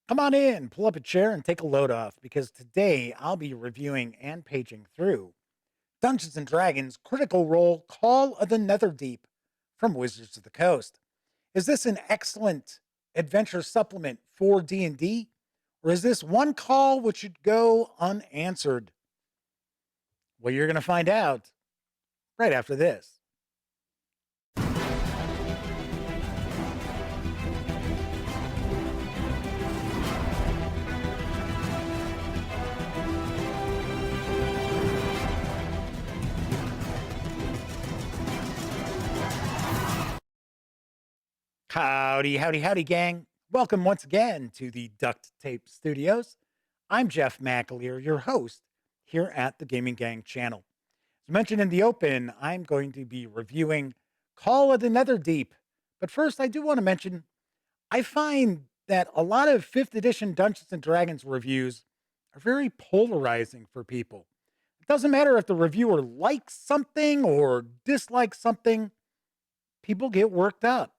Come on in, pull up a chair, and take a load off because today I'll be reviewing and paging through Dungeons and Dragons Critical Role Call of the Netherdeep from Wizards of the Coast. Is this an excellent adventure supplement for D&D, or is this one call which should go unanswered? Well, you're going to find out right after this. Howdy, howdy, howdy, gang. Welcome once again to the Duct Tape Studios. I'm Jeff McAleer, your host here at the Gaming Gang channel. As mentioned in the open, I'm going to be reviewing Call of the Netherdeep. But first, I do want to mention I find that a lot of 5th edition Dungeons and Dragons reviews are very polarizing for people. It doesn't matter if the reviewer likes something or dislikes something, people get worked up.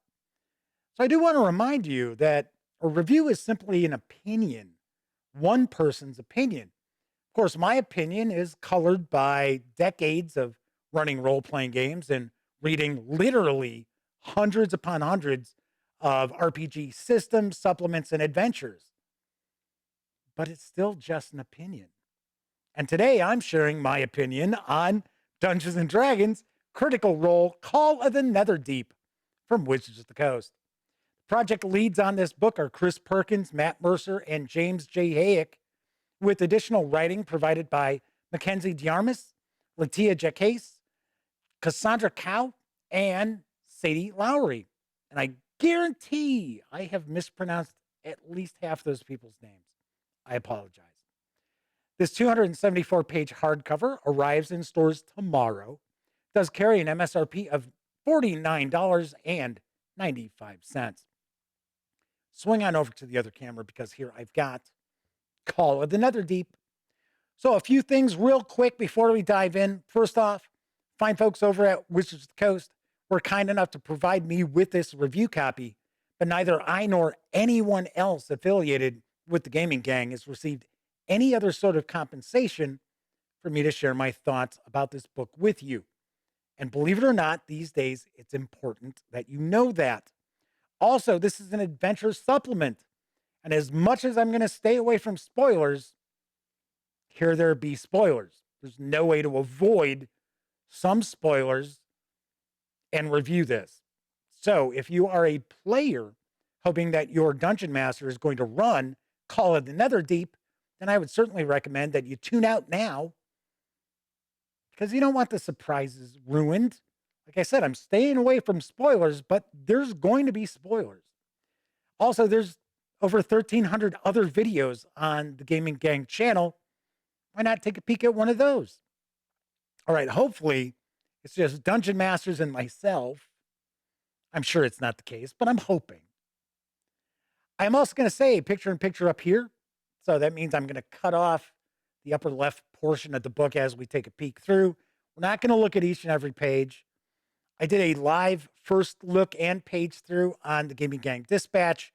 So I do want to remind you that a review is simply an opinion, one person's opinion. Of course, my opinion is colored by decades of running role playing games and reading literally hundreds upon hundreds of RPG systems, supplements, and adventures. But it's still just an opinion. And today I'm sharing my opinion on Dungeons and Dragons Critical Role Call of the Netherdeep from Wizards of the Coast. Project leads on this book are Chris Perkins, Matt Mercer, and James J. Hayek, with additional writing provided by Mackenzie Diarmas, Latia Jacques, Cassandra Cow, and Sadie Lowry. And I guarantee I have mispronounced at least half those people's names. I apologize. This 274-page hardcover arrives in stores tomorrow. It does carry an MSRP of $49.95. Swing on over to the other camera because here I've got Call of the Netherdeep. So a few things real quick before we dive in. First off, fine folks over at Wizards of the Coast were kind enough to provide me with this review copy, but neither I nor anyone else affiliated with the Gaming Gang has received any other sort of compensation for me to share my thoughts about this book with you. And believe it or not, these days it's important that you know that. Also, this is an adventure supplement. And as much as I'm going to stay away from spoilers, here there be spoilers. There's no way to avoid some spoilers and review this. So if you are a player hoping that your dungeon master is going to run Call of the Netherdeep, then I would certainly recommend that you tune out now because you don't want the surprises ruined. Like I said, I'm staying away from spoilers, but there's going to be spoilers. Also, there's over 1,300 other videos on the Gaming Gang channel. Why not take a peek at one of those? All right, hopefully it's just Dungeon Masters and myself. I'm sure it's not the case, but I'm hoping. I'm also going to say picture in picture up here. So that means I'm going to cut off the upper left portion of the book as we take a peek through. We're not going to look at each and every page. I did a live first look and page through on the Gaming Gang Dispatch.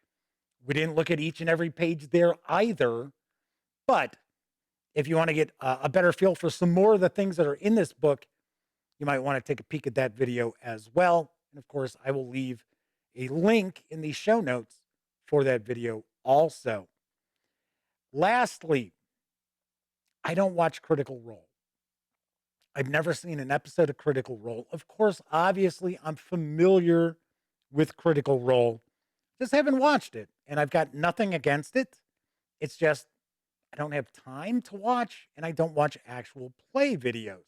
We didn't look at each and every page there either. But if you want to get a better feel for some more of the things that are in this book, you might want to take a peek at that video as well. And of course, I will leave a link in the show notes for that video also. Lastly, I don't watch Critical Role. I've never seen an episode of Critical Role. Of course, obviously, I'm familiar with Critical Role. Just haven't watched it, and I've got nothing against it. It's just I don't have time to watch, and I don't watch actual play videos.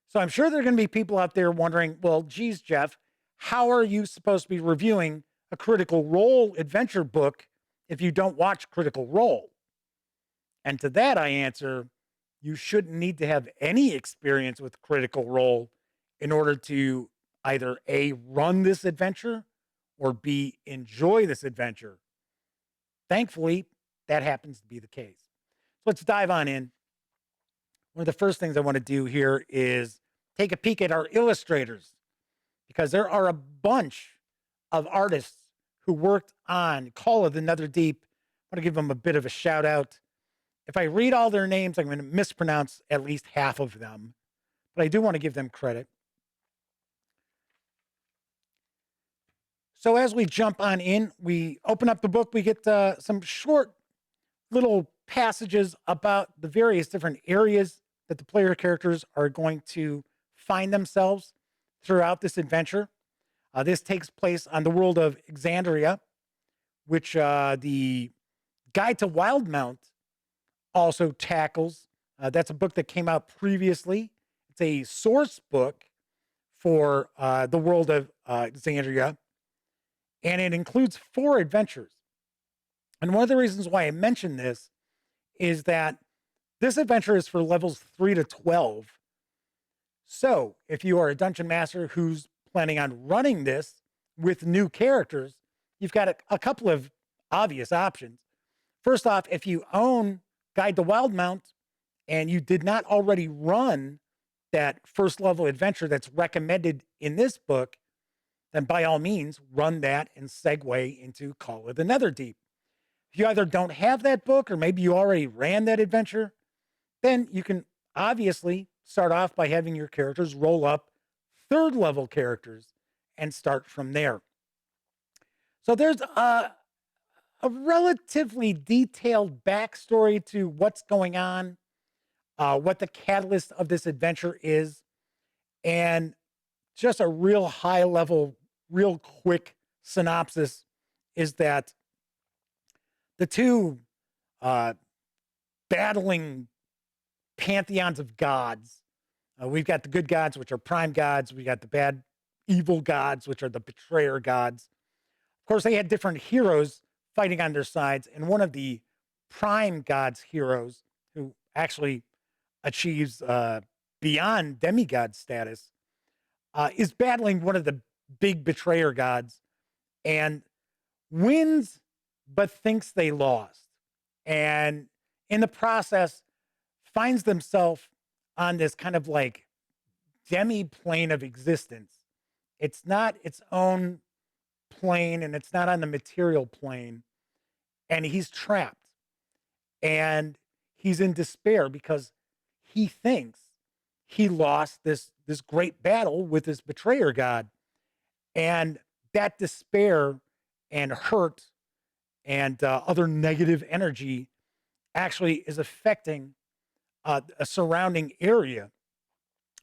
So I'm sure there are going to be people out there wondering, well, geez, Jeff, how are you supposed to be reviewing a Critical Role adventure book if you don't watch Critical Role? And to that, I answer, you shouldn't need to have any experience with Critical Role in order to either A, run this adventure, or B, enjoy this adventure. Thankfully, that happens to be the case. So let's dive on in. One of the first things I want to do here is take a peek at our illustrators because there are a bunch of artists who worked on Call of the Netherdeep want to give them a bit of a shout out. If I read all their names, I'm going to mispronounce at least half of them, but I do want to give them credit. So as we jump on in, we open up the book, we get some short little passages about the various different areas that the player characters are going to find themselves throughout this adventure. This takes place on the world of Exandria, which the Guide to Wildmount also tackles. That's a book that came out previously. It's a source book for the world of Exandria, and it includes 4 adventures. And one of the reasons why I mention this is that this adventure is for levels 3 to 12. So if you are a dungeon master who's planning on running this with new characters, you've got a couple of obvious options. First off, if you own Guide to Wildmount and you did not already run that first level adventure that's recommended in this book, then by all means, run that and segue into Call of the Netherdeep. If you either don't have that book or maybe you already ran that adventure, then you can obviously start off by having your characters roll up 3rd level characters and start from there. So there's a relatively detailed backstory to what's going on, what the catalyst of this adventure is, and just a real high level, real quick synopsis is that the 2 battling pantheons of gods, we've got the good gods, which are prime gods. We got the bad, evil gods, which are the betrayer gods. Of course, they had different heroes fighting on their sides, and one of the prime gods' heroes, who actually achieves beyond demigod status, is battling one of the big betrayer gods and wins, but thinks they lost. And in the process, finds themselves on this kind of like demi plane of existence. It's not its own plane and it's not on the material plane. And he's trapped and he's in despair because he thinks he lost this great battle with this betrayer god. And that despair and hurt and other negative energy actually is affecting a surrounding area.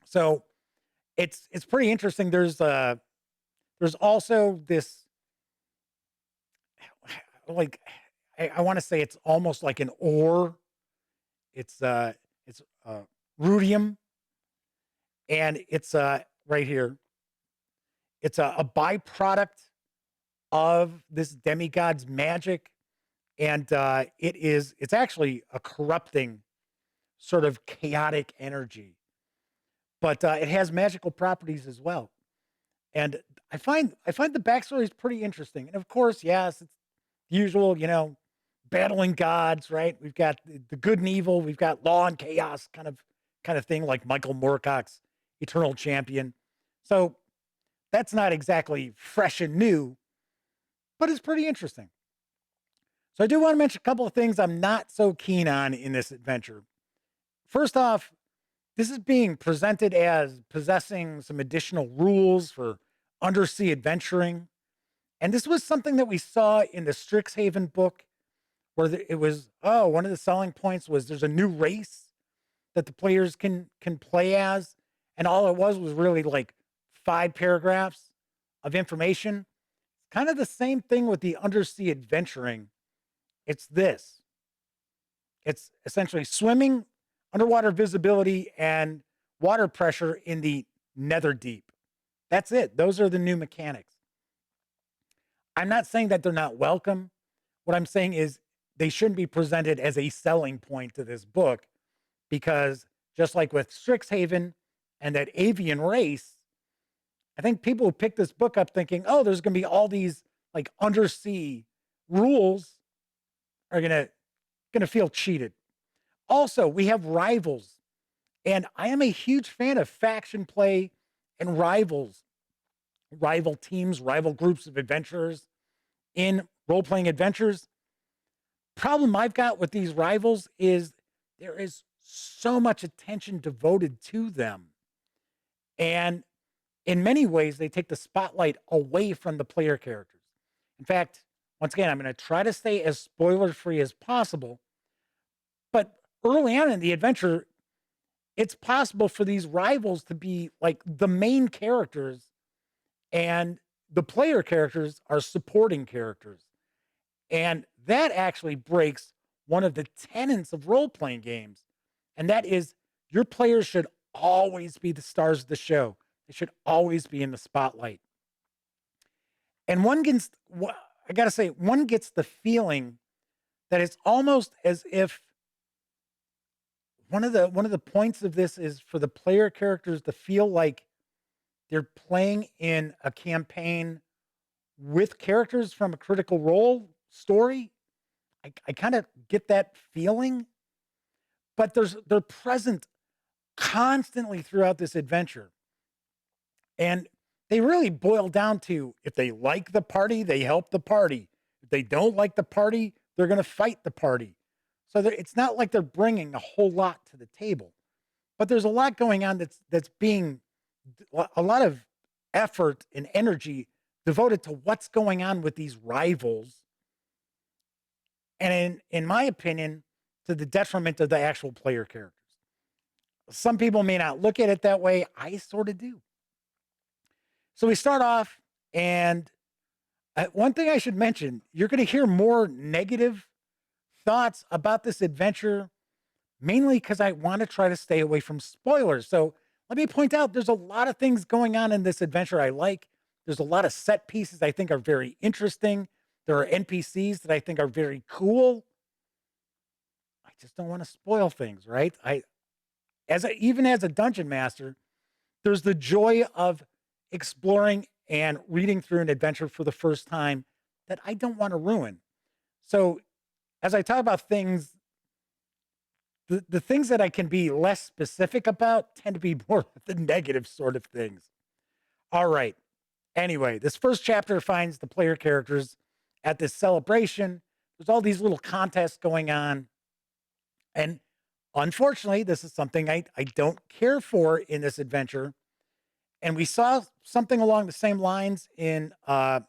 So it's pretty interesting. There's also this, like, I want to say it's almost like an ore. It's rudium, and it's right here. It's a byproduct of this demigod's magic, and it's actually a corrupting sort of chaotic energy, but it has magical properties as well. And I find the backstory is pretty interesting. And of course, yes, it's usual, battling gods, right? We've got the good and evil, we've got law and chaos kind of thing, like Michael Moorcock's Eternal Champion. So that's not exactly fresh and new, but it's pretty interesting. So I do want to mention a couple of things I'm not so keen on in this adventure. First off, this is being presented as possessing some additional rules for undersea adventuring. And this was something that we saw in the Strixhaven book, where it was, one of the selling points was there's a new race that the players can play as. And all it was really like 5 paragraphs of information. Kind of the same thing with the undersea adventuring. It's this. It's essentially swimming, underwater visibility, and water pressure in the Netherdeep. That's it. Those are the new mechanics. I'm not saying that they're not welcome. What I'm saying is they shouldn't be presented as a selling point to this book, because just like with Strixhaven and that avian race, I think people who pick this book up thinking, oh, there's going to be all these like undersea rules are going to feel cheated. Also, we have rivals, and I am a huge fan of faction play and rivals, rival teams, rival groups of adventurers in role-playing adventures. problem I've got with these rivals is there is so much attention devoted to them. And in many ways, they take the spotlight away from the player characters. In fact, once again, I'm going to try to stay as spoiler free as possible. But early on in the adventure, it's possible for these rivals to be like the main characters, and the player characters are supporting characters. And that actually breaks one of the tenets of role playing games. And that is your players should always be the stars of the show. They should always be in the spotlight. And I got to say, one gets the feeling that it's almost as if one of the points of this is for the player characters to feel like they're playing in a campaign with characters from a Critical Role story. I kind of get that feeling, but they're present constantly throughout this adventure. And they really boil down to if they like the party, they help the party. If they don't like the party, they're going to fight the party. So it's not like they're bringing a whole lot to the table, but there's a lot going on that's being a lot of effort and energy devoted to what's going on with these rivals. And in my opinion, to the detriment of the actual player characters. Some people may not look at it that way. I sort of do. So we start off, and one thing I should mention, you're going to hear more negative thoughts about this adventure, mainly because I want to try to stay away from spoilers. So let me point out there's a lot of things going on in this adventure I like. There's a lot of set pieces I think are very interesting. There are NPCs that I think are very cool. I just don't want to spoil things, right? Even as a dungeon master, there's the joy of exploring and reading through an adventure for the first time that I don't want to ruin. So as I talk about things, the things that I can be less specific about tend to be more the negative sort of things. All right. Anyway, this first chapter finds the player characters at this celebration. There's all these little contests going on. And unfortunately, this is something I don't care for in this adventure. And we saw something along the same lines in The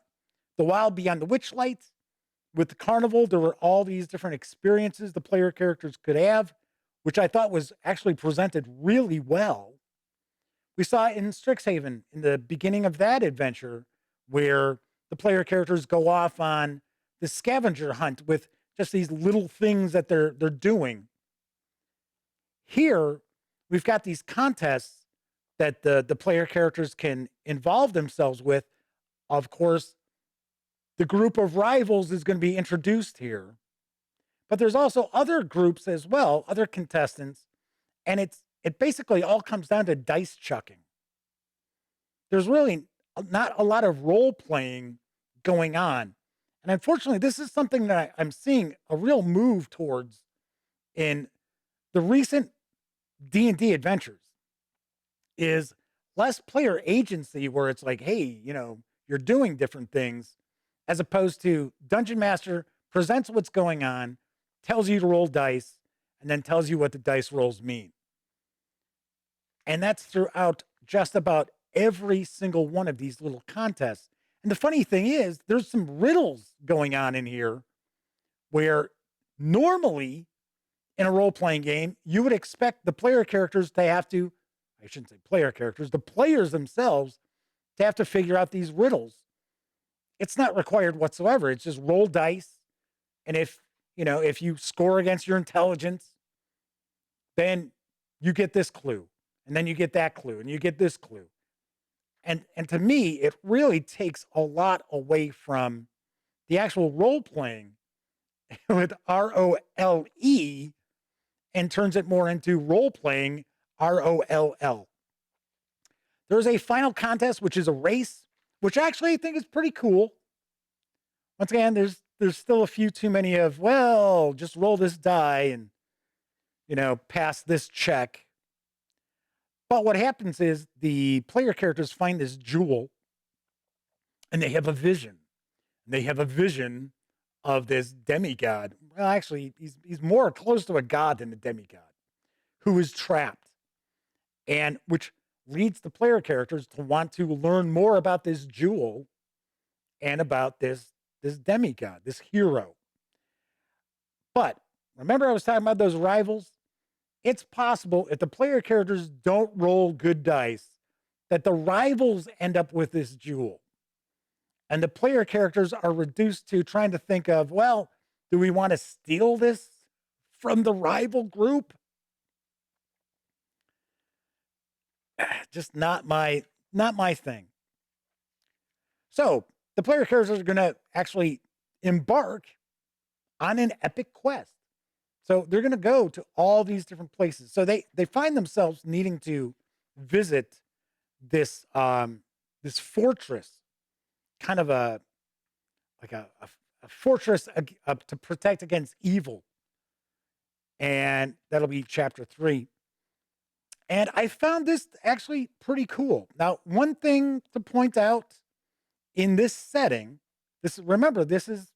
Wild Beyond the Witchlight. With the carnival, there were all these different experiences the player characters could have, which I thought was actually presented really well. We saw it in Strixhaven in the beginning of that adventure, where the player characters go off on the scavenger hunt with just these little things that they're doing. Here, we've got these contests that the player characters can involve themselves with. Of course, the group of rivals is going to be introduced here, but there's also other groups as well, other contestants, and it basically all comes down to dice chucking. There's really not a lot of role playing going on, and unfortunately, this is something that I'm seeing a real move towards in the recent D&D adventures. Is less player agency, where it's like, hey, you're doing different things, as opposed to Dungeon Master presents what's going on, tells you to roll dice, and then tells you what the dice rolls mean. And that's throughout just about every single one of these little contests. And the funny thing is, there's some riddles going on in here where normally in a role playing game, you would expect the player characters to have to, I shouldn't say player characters, the players themselves to have to figure out these riddles. It's not required whatsoever. It's just roll dice. And if you score against your intelligence, then you get this clue. And then you get that clue. And you get this clue. And to me, it really takes a lot away from the actual role playing with ROLE, and turns it more into role playing ROLL. There's a final contest, which is a race, which actually I think is pretty cool. Once again, there's still a few too many of, well, just roll this die and, pass this check. But what happens is the player characters find this jewel, and they have a vision. And they have a vision of this demigod. well, actually, he's more close to a god than a demigod who is trapped, and which leads the player characters to want to learn more about this jewel and about this demigod, this hero. But remember, I was talking about those rivals. It's possible if the player characters don't roll good dice that the rivals end up with this jewel. And the player characters are reduced to trying to think of, well, do we want to steal this from the rival group? Just not my thing. So the player characters are going to actually embark on an epic quest. So they're going to go to all these different places. So they find themselves needing to visit this fortress, kind of a fortress to protect against evil, and that'll be chapter 3. And I found this actually pretty cool. Now, one thing to point out in this setting, remember, this is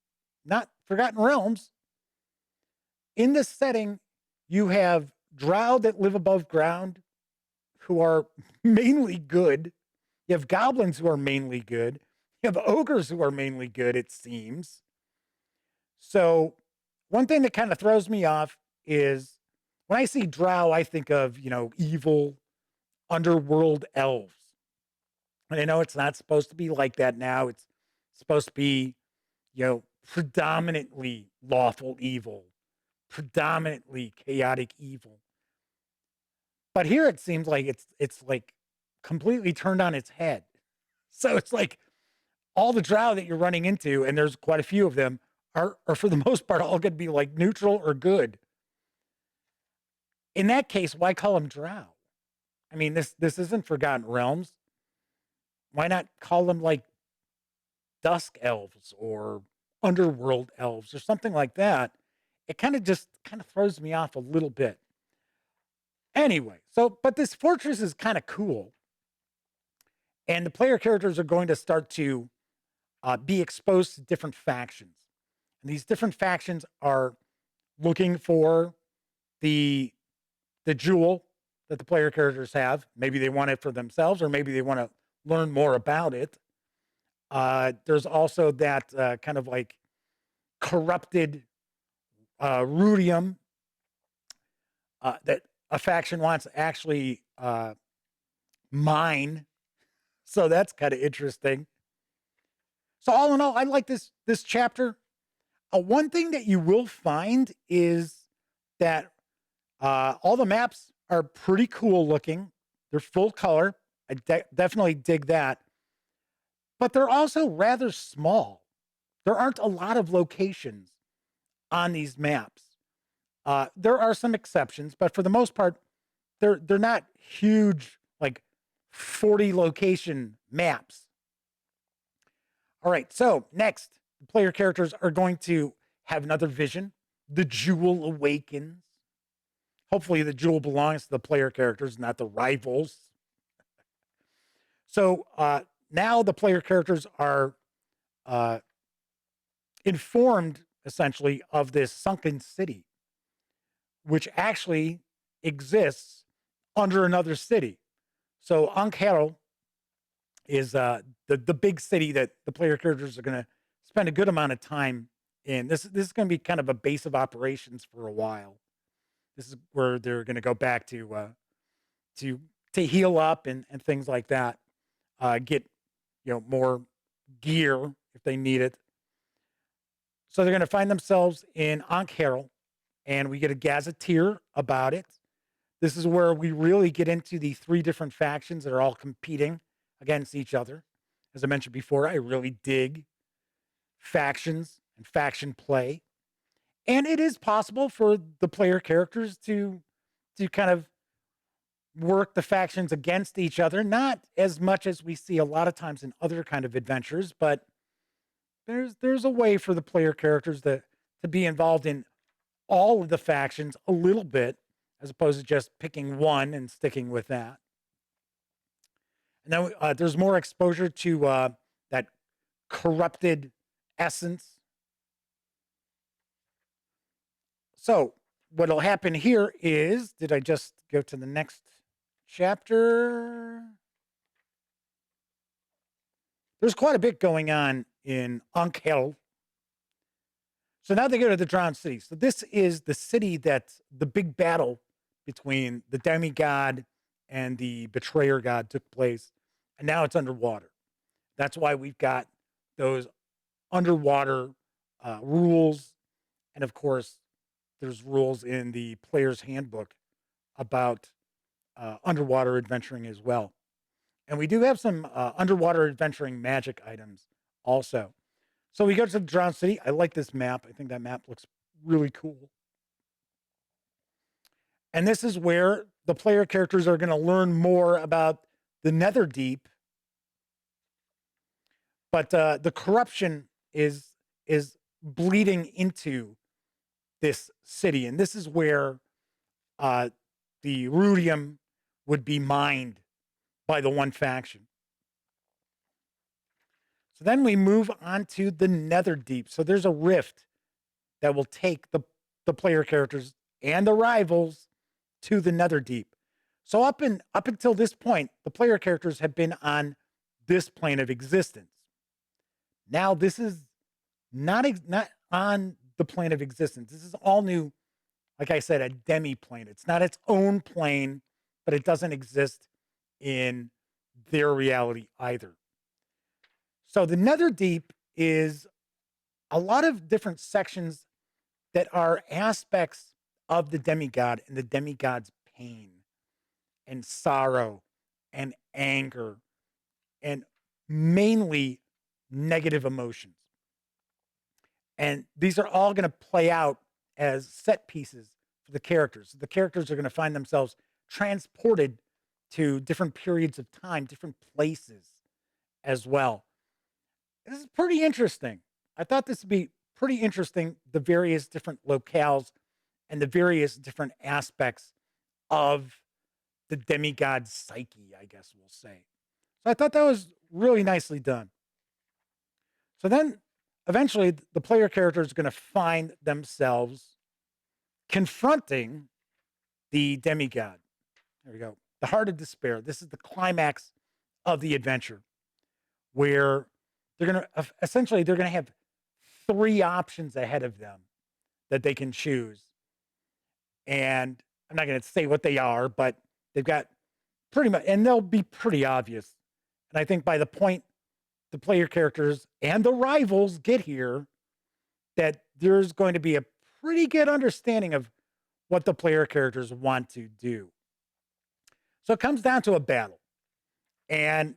not Forgotten Realms. In this setting, you have drow that live above ground who are mainly good. You have goblins who are mainly good. You have ogres who are mainly good, it seems. So, one thing that kind of throws me off is when I see drow, I think of, evil underworld elves. And I know it's not supposed to be like that now. It's supposed to be, predominantly lawful evil, predominantly chaotic evil. But here it seems like it's like completely turned on its head. So it's like all the drow that you're running into, and there's quite a few of them, are for the most part all going to be like neutral or good. In that case, why call them drow? I mean, this isn't Forgotten Realms. Why not call them like dusk elves or underworld elves or something like that? It kind of throws me off a little bit. Anyway, but this fortress is kind of cool, and the player characters are going to start to be exposed to different factions, and these different factions are looking for the jewel that the player characters have. Maybe they want it for themselves, or maybe they want to learn more about it. There's also that kind of like corrupted rudium that a faction wants to actually mine. So that's kind of interesting. So all in all, I like this chapter. One thing that you will find is that all the maps are pretty cool looking. They're full color. I definitely dig that. But they're also rather small. There aren't a lot of locations on these maps. There are some exceptions, but for the most part, they're not huge, like 40 location maps. All right, so next, the player characters are going to have another vision. The jewel awakens. Hopefully, the jewel belongs to the player characters, not the rivals. So now the player characters are informed, essentially, of this sunken city, which actually exists under another city. So Ankh is the big city that the player characters are going to spend a good amount of time in. This is going to be kind of a base of operations for a while. This is where they're going to go back to heal up and things like that. Get more gear if they need it. So they're going to find themselves in Ankh, and we get a gazetteer about it. This is where we really get into the 3 different factions that are all competing against each other. As I mentioned before, I really dig factions and faction play. And it is possible for the player characters to kind of work the factions against each other, not as much as we see a lot of times in other kind of adventures, but there's a way for the player characters to be involved in all of the factions a little bit, as opposed to just picking one and sticking with that. And then there's more exposure to that corrupted essence. So what'll happen here is, did I just go to the next chapter? There's quite a bit going on in Ankhel. So now they go to the drowned city. So this is the city that the big battle between the demigod and the betrayer god took place. And now it's underwater. That's why we've got those underwater rules. And of course, there's rules in the player's handbook about underwater adventuring as well. And we do have some underwater adventuring magic items also. So we go to the drowned city. I like this map. I think that map looks really cool. And this is where the player characters are going to learn more about the Netherdeep. But the corruption is bleeding into this city, and this is where the rudium would be mined by the one faction. So then we move on to the Netherdeep. So there's a rift that will take the player characters and the rivals to the Netherdeep. So up until this point, the player characters have been on this plane of existence. Now this is not on the plane of existence. This is all new. Like I said, a demi plane. It's not its own plane, but it doesn't exist in their reality either. So the Netherdeep is a lot of different sections that are aspects of the demigod and the demigod's pain and sorrow and anger and mainly negative emotions. And these are all going to play out as set pieces for the characters. The characters are going to find themselves transported to different periods of time, different places as well. This is pretty interesting. I thought this would be pretty interesting, the various different locales and the various different aspects of the demigod's psyche, I guess we'll say. So I thought that was really nicely done. So then eventually the player character is going to find themselves confronting the demigod. There we go. The Heart of Despair. This is the climax of the adventure where they're going to essentially they're going to have three options ahead of them that they can choose. And I'm not going to say what they are, but they've got pretty much, and they'll be pretty obvious. And I think by the point the player characters and the rivals get here, that there's going to be a pretty good understanding of what the player characters want to do. So it comes down to a battle. And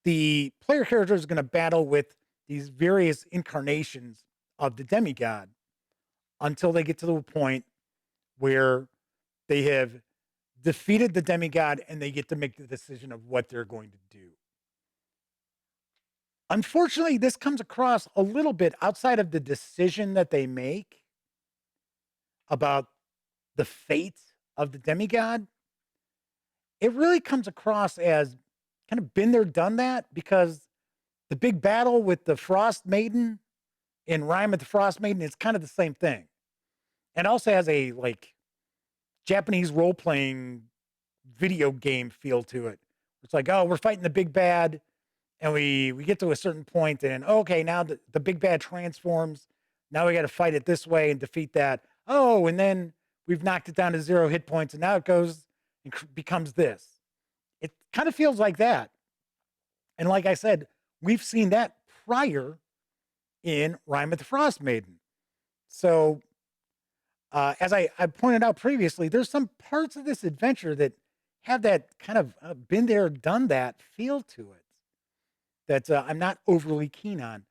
the player character is going to battle with these various incarnations of the demigod until they get to the point where they have defeated the demigod and they get to make the decision of what they're going to do. Unfortunately, this comes across a little bit outside of the decision that they make about the fate of the demigod. It really comes across as kind of been there, done that, because the big battle with the Frost Maiden in Rime of the Frost Maiden is kind of the same thing. And also has a like Japanese role playing video game feel to it. It's like, oh, we're fighting the big bad, and we get to a certain point, and okay, now the big bad transforms. Now we got to fight it this way and defeat that. Oh, and then we've knocked it down to 0 hit points, and now it goes and becomes this. It kind of feels like that. And like I said, we've seen that prior in Rime of the Frost Maiden. So, as I pointed out previously, there's some parts of this adventure that have that kind of been there, done that feel to it that I'm not overly keen on.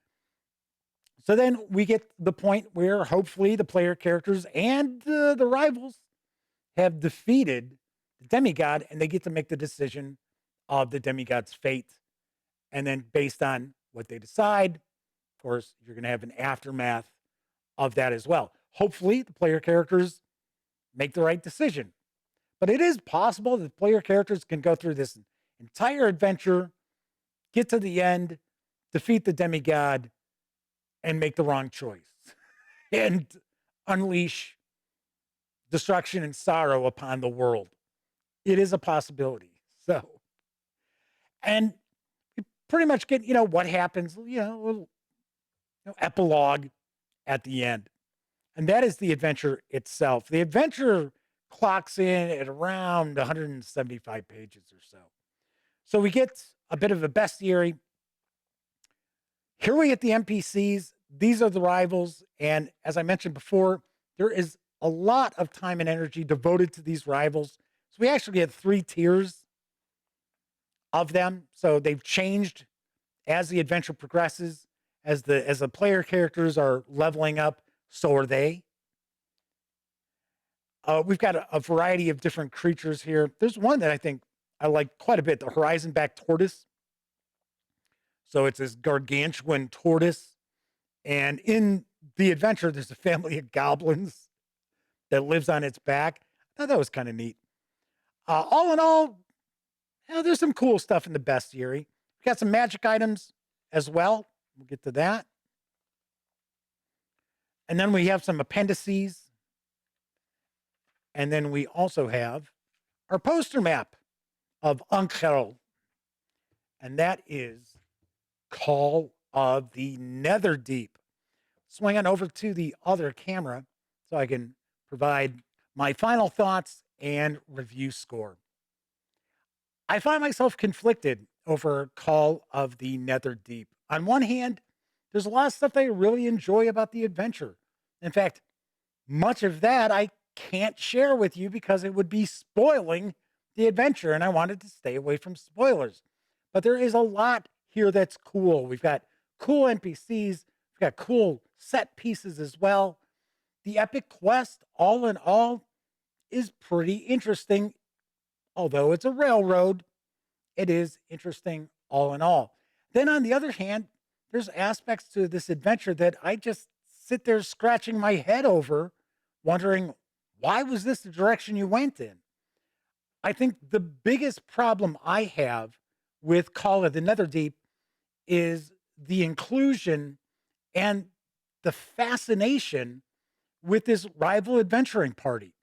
So then we get the point where hopefully the player characters and the rivals have defeated the demigod and they get to make the decision of the demigod's fate. And then based on what they decide, of course, you're going to have an aftermath of that as well. Hopefully the player characters make the right decision. But it is possible that player characters can go through this entire adventure, get to the end, defeat the demigod, and make the wrong choice and unleash destruction and sorrow upon the world. It is a possibility. So, and we pretty much get, what happens, a little epilogue at the end. And that is the adventure itself. The adventure clocks in at around 175 pages or so. So we get a bit of a bestiary. Here we get the NPCs. These are the rivals. And as I mentioned before, there is a lot of time and energy devoted to these rivals. So we actually get 3 tiers of them. So they've changed as the adventure progresses, as the player characters are leveling up, so are they. We've got a variety of different creatures here. There's one that I think I like quite a bit, the horizon-back tortoise. So it's this gargantuan tortoise. And in the adventure, there's a family of goblins that lives on its back. I thought that was kind of neat. All in all, there's some cool stuff in the bestiary. We've got some magic items as well. We'll get to that. And then we have some appendices. And then we also have our poster map of Unkel. And that is Call of the Netherdeep. Swing on over to the other camera so I can provide my final thoughts and review score. I find myself conflicted over Call of the Netherdeep. On one hand, there's a lot of stuff that I really enjoy about the adventure. In fact, much of that I can't share with you because it would be spoiling the adventure, and I wanted to stay away from spoilers. But there is a lot here that's cool. We've got cool NPCs, we've got cool set pieces as well. The epic quest, all in all, is pretty interesting. Although it's a railroad, it is interesting all in all. Then, on the other hand, there's aspects to this adventure that I just sit there scratching my head over, wondering, why was this the direction you went in? I think the biggest problem I have with Call of the Netherdeep is the inclusion and the fascination with this rival adventuring party.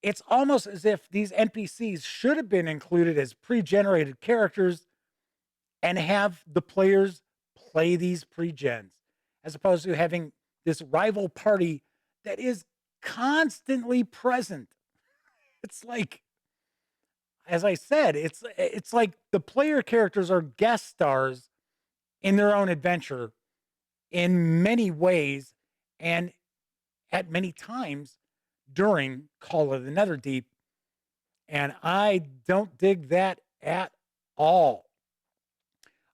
It's almost as if these NPCs should have been included as pre-generated characters and have the players play these pre-gens, as opposed to having this rival party that is constantly present. It's like, as I said, it's like the player characters are guest stars in their own adventure in many ways and at many times during Call of the Netherdeep. And I don't dig that at all.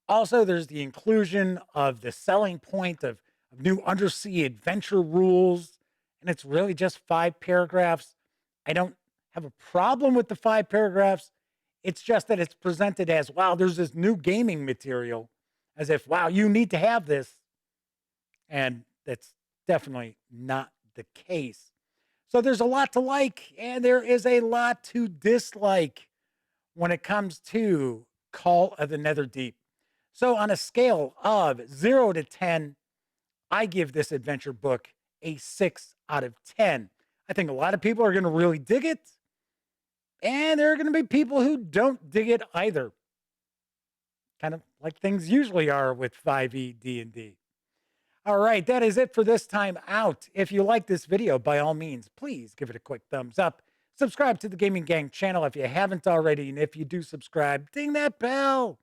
Also, there's the inclusion of the selling point of new undersea adventure rules. And it's really just 5 paragraphs. I don't have a problem with the 5 paragraphs. It's just that it's presented as, wow, there's this new gaming material, as if, wow, you need to have this. And that's definitely not the case. So there's a lot to like, and there is a lot to dislike when it comes to Call of the Netherdeep. So on a scale of 0 to 10, I give this adventure book a 6 out of 10. I think a lot of people are going to really dig it, and there are going to be people who don't dig it either. Kind of like things usually are with 5e D&D. All right, that is it for this time out. If you like this video, by all means, please give it a quick thumbs up. Subscribe to the Gaming Gang channel if you haven't already, and if you do subscribe, ding that bell.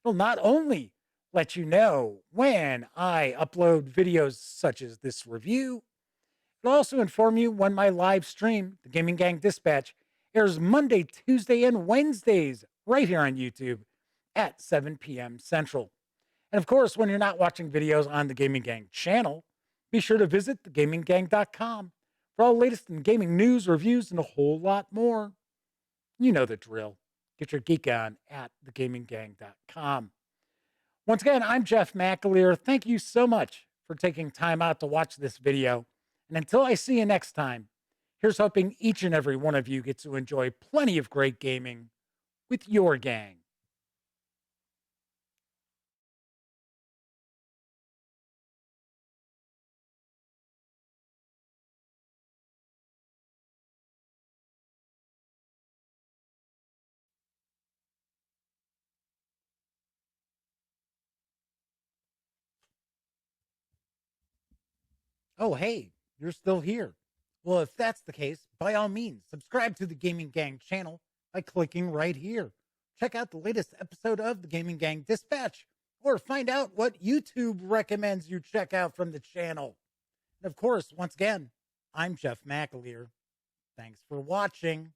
It'll not only let you know when I upload videos such as this review, it'll also inform you when my live stream, the Gaming Gang Dispatch, airs Monday, Tuesday, and Wednesdays right here on YouTube at 7 p.m. Central. And of course, when you're not watching videos on the Gaming Gang channel, be sure to visit thegaminggang.com for all the latest in gaming news, reviews, and a whole lot more. You know the drill. Get your geek on at thegaminggang.com. Once again, I'm Jeff McAleer. Thank you so much for taking time out to watch this video. And until I see you next time, here's hoping each and every one of you gets to enjoy plenty of great gaming with your gang. Oh, hey, you're still here. Well, if that's the case, by all means, subscribe to the Gaming Gang channel by clicking right here. Check out the latest episode of the Gaming Gang Dispatch, or find out what YouTube recommends you check out from the channel. And of course, once again, I'm Jeff McAleer. Thanks for watching.